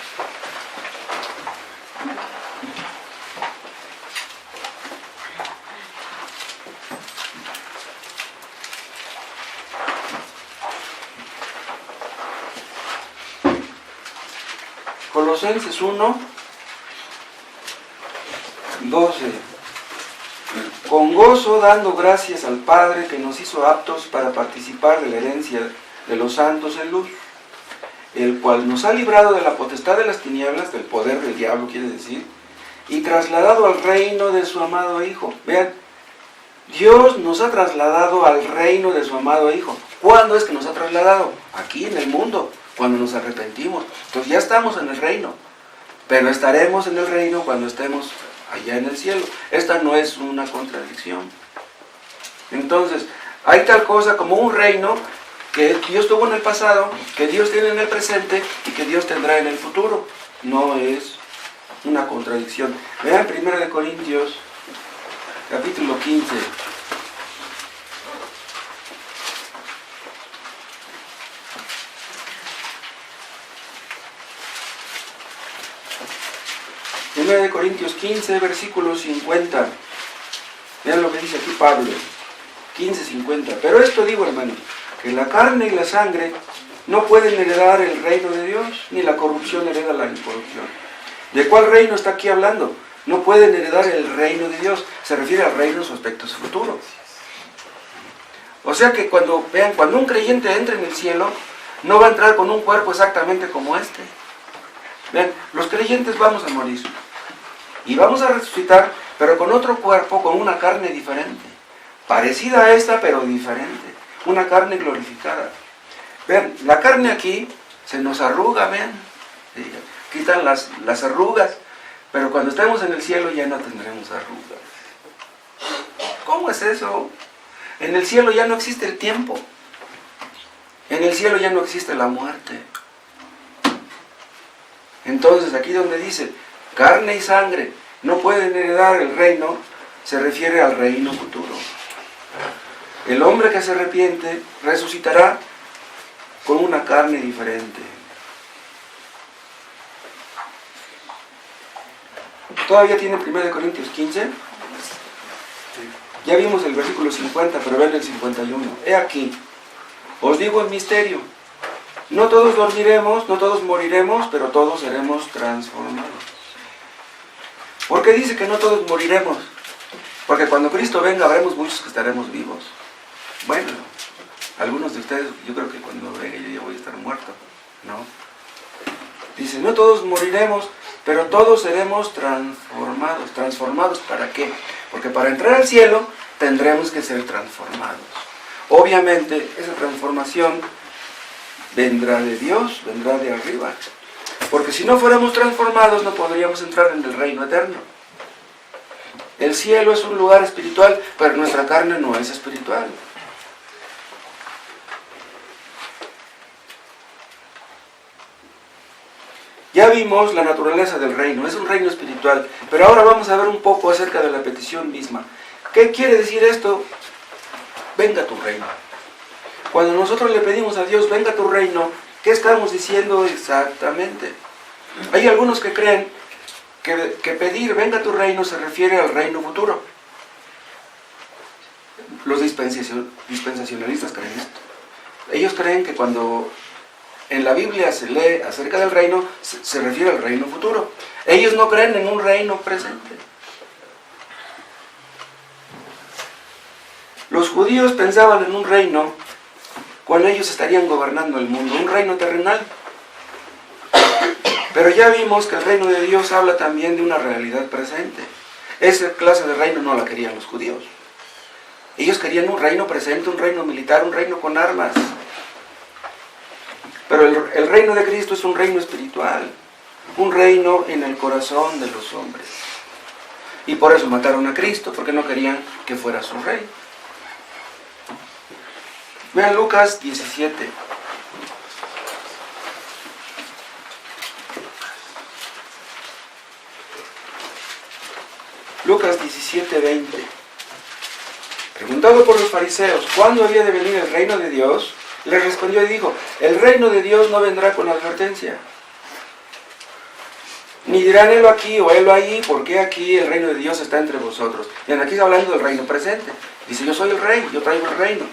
Colosenses 1, 12. Con gozo dando gracias al Padre que nos hizo aptos para participar de la herencia de los santos en luz, el cual nos ha librado de la potestad de las tinieblas, del poder del diablo quiere decir, y trasladado al reino de su amado Hijo. Vean, Dios nos ha trasladado al reino de su amado Hijo. ¿Cuándo es que nos ha trasladado? Aquí en el mundo, cuando nos arrepentimos. Entonces ya estamos en el reino, pero estaremos en el reino cuando estemos allá en el cielo. Esta no es una contradicción. Entonces, hay tal cosa como un reino que Dios tuvo en el pasado, que Dios tiene en el presente y que Dios tendrá en el futuro. No es una contradicción. Vean 1 Corintios, capítulo 15. De Corintios 15, versículo 50. Vean lo que dice aquí Pablo. 15:50. Pero esto digo, hermanos, que la carne y la sangre no pueden heredar el reino de Dios, ni la corrupción hereda la incorrupción. ¿De cuál reino está aquí hablando? No pueden heredar el reino de Dios. Se refiere al reino en su aspecto futuro. O sea que cuando un creyente entra en el cielo, no va a entrar con un cuerpo exactamente como este. Vean, los creyentes vamos a morir. Y vamos a resucitar, pero con otro cuerpo, con una carne diferente. Parecida a esta, pero diferente. Una carne glorificada. Vean, la carne aquí se nos arruga, vean. Quitan las arrugas. Pero cuando estemos en el cielo ya no tendremos arrugas. ¿Cómo es eso? En el cielo ya no existe el tiempo. En el cielo ya no existe la muerte. Entonces, aquí donde dice, carne y sangre no pueden heredar el reino, se refiere al reino futuro. El hombre que se arrepiente resucitará con una carne diferente. ¿Todavía tiene 1 Corintios 15? Ya vimos el versículo 50, pero ven el 51. He aquí, os digo en misterio, no todos dormiremos, no todos moriremos, pero todos seremos transformados. ¿Por qué dice que no todos moriremos? Porque cuando Cristo venga habremos muchos que estaremos vivos. Bueno, algunos de ustedes, yo creo que cuando venga yo ya voy a estar muerto, ¿no? Dice, no todos moriremos, pero todos seremos transformados. ¿Transformados para qué? Porque para entrar al cielo tendremos que ser transformados. Obviamente, esa transformación vendrá de Dios, vendrá de arriba. Porque si no fuéramos transformados no podríamos entrar en el reino eterno. El cielo es un lugar espiritual, pero nuestra carne no es espiritual. Ya vimos la naturaleza del reino, es un reino espiritual, pero ahora vamos a ver un poco acerca de la petición misma. ¿Qué quiere decir esto? Venga tu reino. Cuando nosotros le pedimos a Dios, venga tu reino, ¿qué estamos diciendo exactamente? Hay algunos que creen que pedir venga tu reino se refiere al reino futuro. Los dispensacionalistas creen esto. Ellos creen que cuando en la Biblia se lee acerca del reino, se refiere al reino futuro. Ellos no creen en un reino presente. Los judíos pensaban en un reino cuando ellos estarían gobernando el mundo, un reino terrenal. Pero ya vimos que el reino de Dios habla también de una realidad presente. Esa clase de reino no la querían los judíos. Ellos querían un reino presente, un reino militar, un reino con armas. Pero el reino de Cristo es un reino espiritual, un reino en el corazón de los hombres. Y por eso mataron a Cristo, porque no querían que fuera su rey. Vean Lucas 17. Lucas 17:20. Preguntado por los fariseos, ¿cuándo había de venir el reino de Dios? Le respondió y dijo, el reino de Dios no vendrá con advertencia. Ni dirán helo aquí o helo allí, porque aquí el reino de Dios está entre vosotros. Y aquí está hablando del reino presente. Dice, yo soy el rey, yo traigo el reino.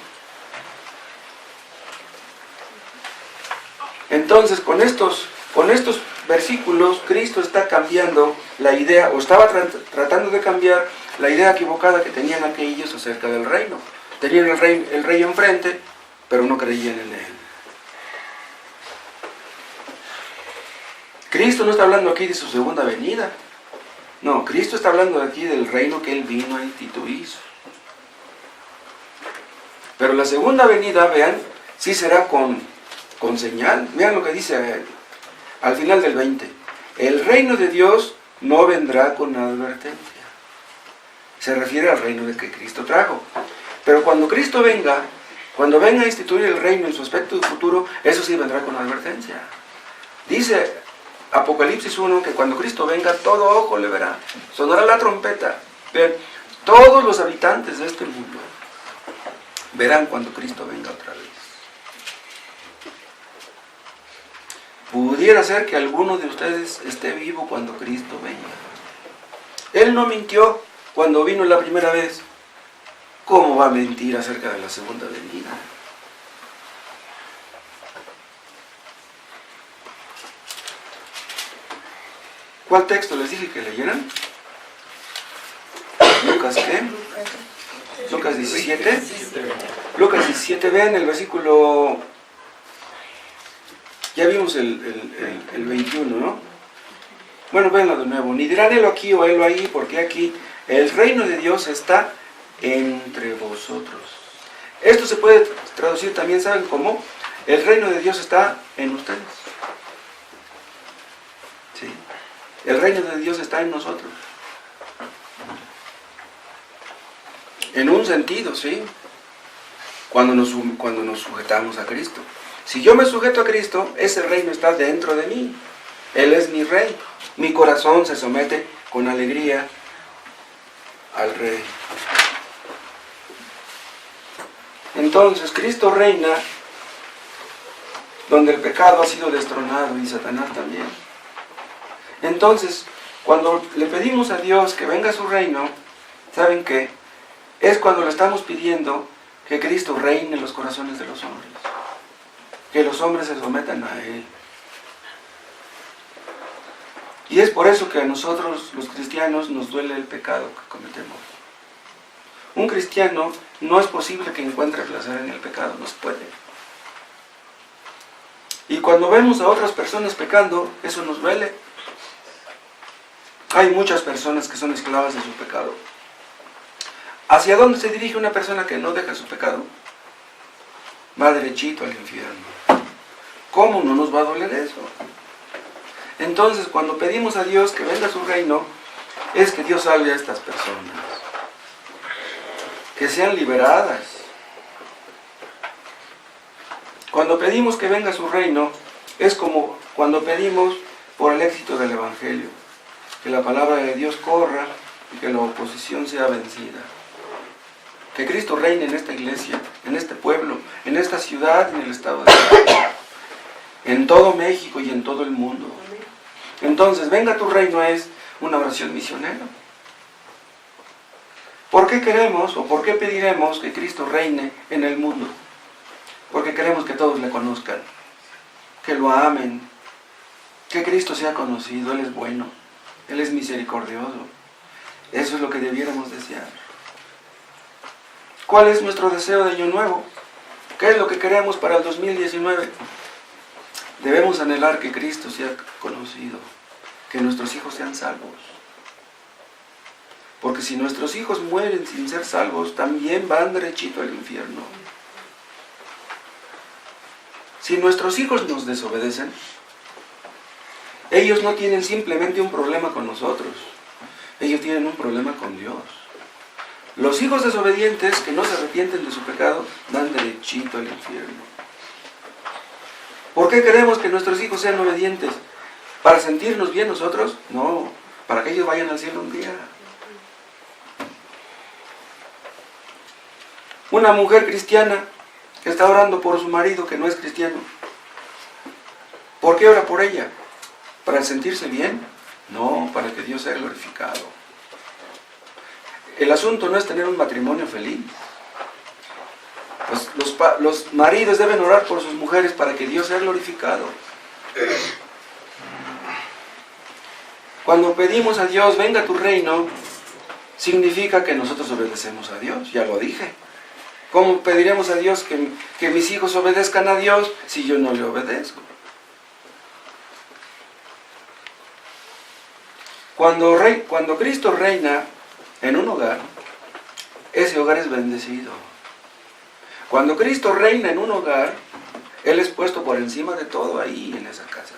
Entonces, con estos versículos, Cristo está cambiando la idea, o estaba tratando de cambiar la idea equivocada que tenían aquellos acerca del reino. Tenían el rey enfrente, pero no creían en él. Cristo no está hablando aquí de su segunda venida. No, Cristo está hablando aquí del reino que Él vino a instituir. Pero la segunda venida, vean, sí será con señal. Vean lo que dice al final del 20. El reino de Dios no vendrá con advertencia. Se refiere al reino de que Cristo trajo. Pero cuando Cristo venga, cuando venga a instituir el reino en su aspecto futuro, eso sí vendrá con advertencia. Dice Apocalipsis 1 que cuando Cristo venga, todo ojo le verá. Sonará la trompeta. Vean, todos los habitantes de este mundo verán cuando Cristo venga otra vez. Pudiera ser que alguno de ustedes esté vivo cuando Cristo venga. Él no mintió cuando vino la primera vez. ¿Cómo va a mentir acerca de la segunda venida? ¿Cuál texto les dije que leyeran? ¿Lucas qué? Lucas 17. Lucas 17, vean el versículo. Ya vimos el 21, ¿no? Bueno, véanlo de nuevo. Ni dirán helo aquí o helo ahí, porque aquí el reino de Dios está entre vosotros. Esto se puede traducir también, ¿saben cómo? El reino de Dios está en ustedes. ¿Sí? El reino de Dios está en nosotros. En un sentido, ¿sí? Cuando nos sujetamos a Cristo. Si yo me sujeto a Cristo, ese reino está dentro de mí. Él es mi rey. Mi corazón se somete con alegría al rey. Entonces, Cristo reina donde el pecado ha sido destronado y Satanás también. Entonces, cuando le pedimos a Dios que venga a su reino, ¿saben qué? Es cuando le estamos pidiendo que Cristo reine en los corazones de los hombres. Que los hombres se sometan a Él. Y es por eso que a nosotros, los cristianos, nos duele el pecado que cometemos. Un cristiano no es posible que encuentre placer en el pecado, no se puede. Y cuando vemos a otras personas pecando, eso nos duele. Hay muchas personas que son esclavas de su pecado. ¿Hacia dónde se dirige una persona que no deja su pecado? Va derechito al infierno. ¿Cómo no nos va a doler eso? Entonces, cuando pedimos a Dios que venga a su reino, es que Dios salve a estas personas. Que sean liberadas. Cuando pedimos que venga a su reino, es como cuando pedimos por el éxito del Evangelio. Que la palabra de Dios corra y que la oposición sea vencida. Que Cristo reine en esta iglesia, en este pueblo, en esta ciudad, en el estado de México, en todo México y en todo el mundo. Entonces, venga tu reino es una oración misionera. ¿Por qué queremos o por qué pediremos que Cristo reine en el mundo? Porque queremos que todos le conozcan, que lo amen, que Cristo sea conocido. Él es bueno, Él es misericordioso. Eso es lo que debiéramos desear. ¿Cuál es nuestro deseo de año nuevo? ¿Qué es lo que queremos para el 2019? Debemos anhelar que Cristo sea conocido, que nuestros hijos sean salvos. Porque si nuestros hijos mueren sin ser salvos, también van derechito al infierno. Si nuestros hijos nos desobedecen, ellos no tienen simplemente un problema con nosotros, ellos tienen un problema con Dios. Los hijos desobedientes que no se arrepienten de su pecado, van derechito al infierno. ¿Por qué queremos que nuestros hijos sean obedientes? ¿Para sentirnos bien nosotros? No, para que ellos vayan al cielo un día. Una mujer cristiana que está orando por su marido que no es cristiano. ¿Por qué ora por ella? ¿Para sentirse bien? No, para que Dios sea glorificado. El asunto no es tener un matrimonio feliz. Los maridos deben orar por sus mujeres para que Dios sea glorificado. Cuando pedimos a Dios, venga tu reino, significa que nosotros obedecemos a Dios, ya lo dije. ¿Cómo pediremos a Dios que mis hijos obedezcan a Dios si yo no le obedezco? Cuando Cristo reina en un hogar, ese hogar es bendecido. Cuando Cristo reina en un hogar, Él es puesto por encima de todo ahí en esa casa.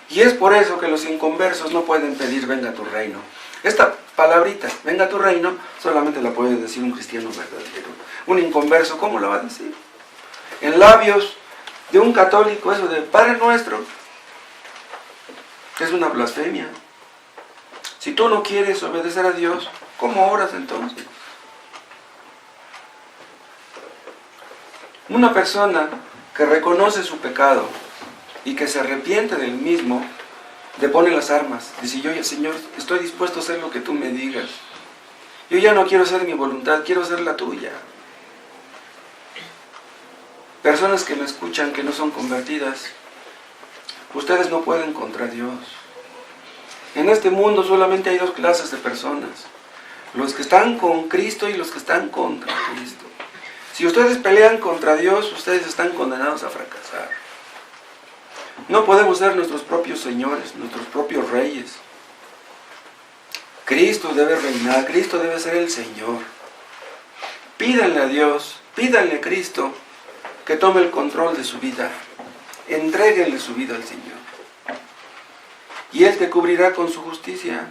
Y es por eso que los inconversos no pueden pedir venga tu reino. Esta palabrita, venga tu reino, solamente la puede decir un cristiano verdadero. Un inconverso, ¿cómo la va a decir? En labios de un católico, eso de Padre Nuestro, es una blasfemia. Si tú no quieres obedecer a Dios, ¿cómo oras entonces? Una persona que reconoce su pecado y que se arrepiente del mismo, depone las armas. Dice, yo, Señor, estoy dispuesto a hacer lo que tú me digas. Yo ya no quiero hacer mi voluntad, quiero hacer la tuya. Personas que me escuchan, que no son convertidas, ustedes no pueden contra Dios. En este mundo solamente hay dos clases de personas. Los que están con Cristo y los que están contra Cristo. Si ustedes pelean contra Dios, ustedes están condenados a fracasar. No podemos ser nuestros propios señores, nuestros propios reyes. Cristo debe reinar, Cristo debe ser el Señor. Pídanle a Dios, pídanle a Cristo que tome el control de su vida. Entréguenle su vida al Señor. Y Él te cubrirá con su justicia.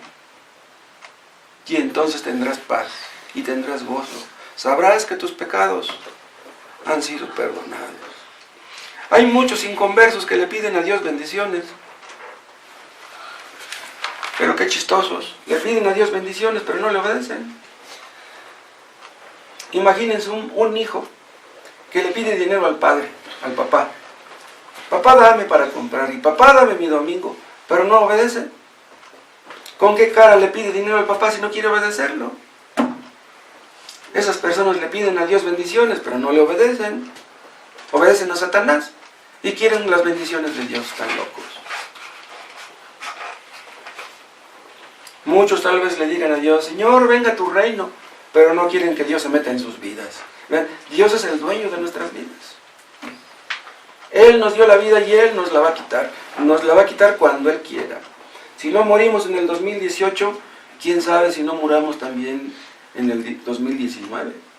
Y entonces tendrás paz y tendrás gozo. Sabrás que tus pecados han sido perdonados. Hay muchos inconversos que le piden a Dios bendiciones. Pero qué chistosos. Le piden a Dios bendiciones, pero no le obedecen. Imagínense un hijo que le pide dinero al padre, al papá. Papá, dame para comprar. Y papá, dame mi domingo. Pero no obedece. ¿Con qué cara le pide dinero al papá si no quiere obedecerlo? Esas personas le piden a Dios bendiciones, pero no le obedecen. Obedecen a Satanás y quieren las bendiciones de Dios, están locos. Muchos tal vez le digan a Dios, Señor, venga a tu reino, pero no quieren que Dios se meta en sus vidas. Dios es el dueño de nuestras vidas. Él nos dio la vida y Él nos la va a quitar. Nos la va a quitar cuando Él quiera. Si no morimos en el 2018, quién sabe si no muramos también en el 2019.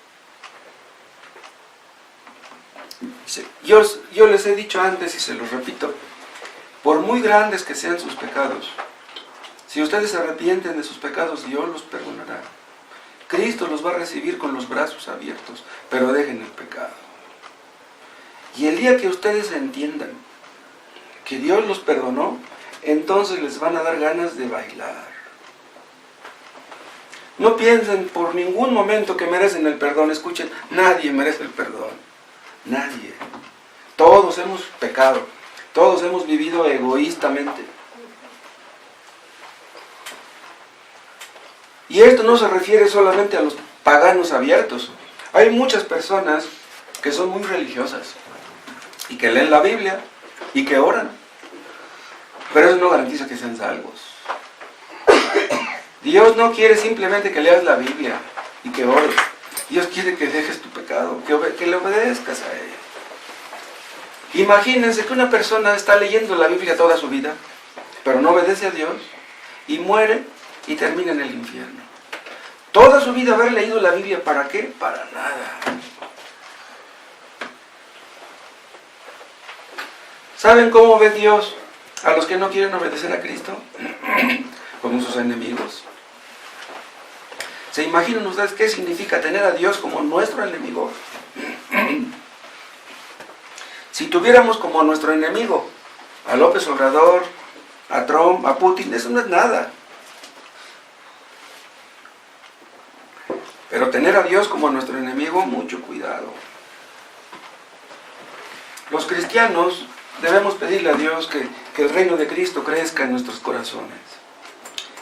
Yo les he dicho antes y se los repito, por muy grandes que sean sus pecados, si ustedes se arrepienten de sus pecados, Dios los perdonará. Cristo los va a recibir con los brazos abiertos, pero dejen el pecado. Y el día que ustedes entiendan que Dios los perdonó, entonces les van a dar ganas de bailar. No piensen por ningún momento que merecen el perdón. Escuchen, nadie merece el perdón. Nadie. Todos hemos pecado. Todos hemos vivido egoístamente. Y esto no se refiere solamente a los paganos abiertos. Hay muchas personas que son muy religiosas y que leen la Biblia y que oran. Pero eso no garantiza que sean salvos. Dios no quiere simplemente que leas la Biblia y que ores. Dios quiere que dejes tu pecado, que le obedezcas a Él. Imagínense que una persona está leyendo la Biblia toda su vida, pero no obedece a Dios, y muere y termina en el infierno. Toda su vida haber leído la Biblia, ¿para qué? Para nada. ¿Saben cómo ve Dios a los que no quieren obedecer a Cristo? Como sus enemigos. ¿Se imaginan ustedes qué significa tener a Dios como nuestro enemigo? Si tuviéramos como nuestro enemigo a López Obrador, a Trump, a Putin, eso no es nada. Pero tener a Dios como nuestro enemigo, mucho cuidado. Los cristianos debemos pedirle a Dios que el reino de Cristo crezca en nuestros corazones.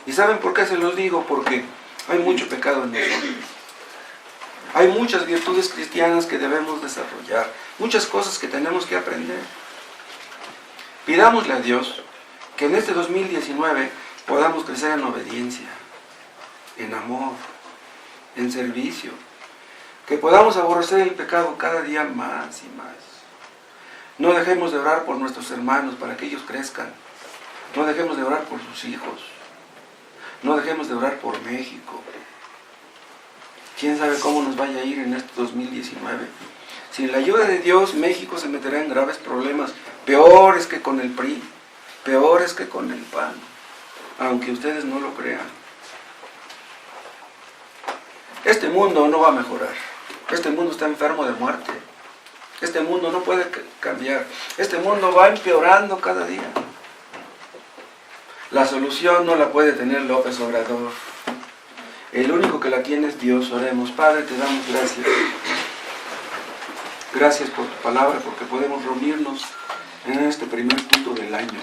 ¿Y saben por qué se los digo? Porque hay mucho pecado en nosotros. Hay muchas virtudes cristianas que debemos desarrollar, muchas cosas que tenemos que aprender. Pidámosle a Dios que en este 2019 podamos crecer en obediencia, en amor, en servicio, que podamos aborrecer el pecado cada día más y más. No dejemos de orar por nuestros hermanos para que ellos crezcan. No dejemos de orar por sus hijos. No dejemos de orar por México. ¿Quién sabe cómo nos vaya a ir en este 2019? Sin la ayuda de Dios, México se meterá en graves problemas, peores que con el PRI, peores que con el PAN, aunque ustedes no lo crean. Este mundo no va a mejorar. Este mundo está enfermo de muerte. Este mundo no puede cambiar. Este mundo va empeorando cada día. La solución no la puede tener López Obrador. El único que la tiene es Dios. Oremos. Padre, te damos gracias. Gracias por tu palabra, porque podemos reunirnos en este primer culto del año.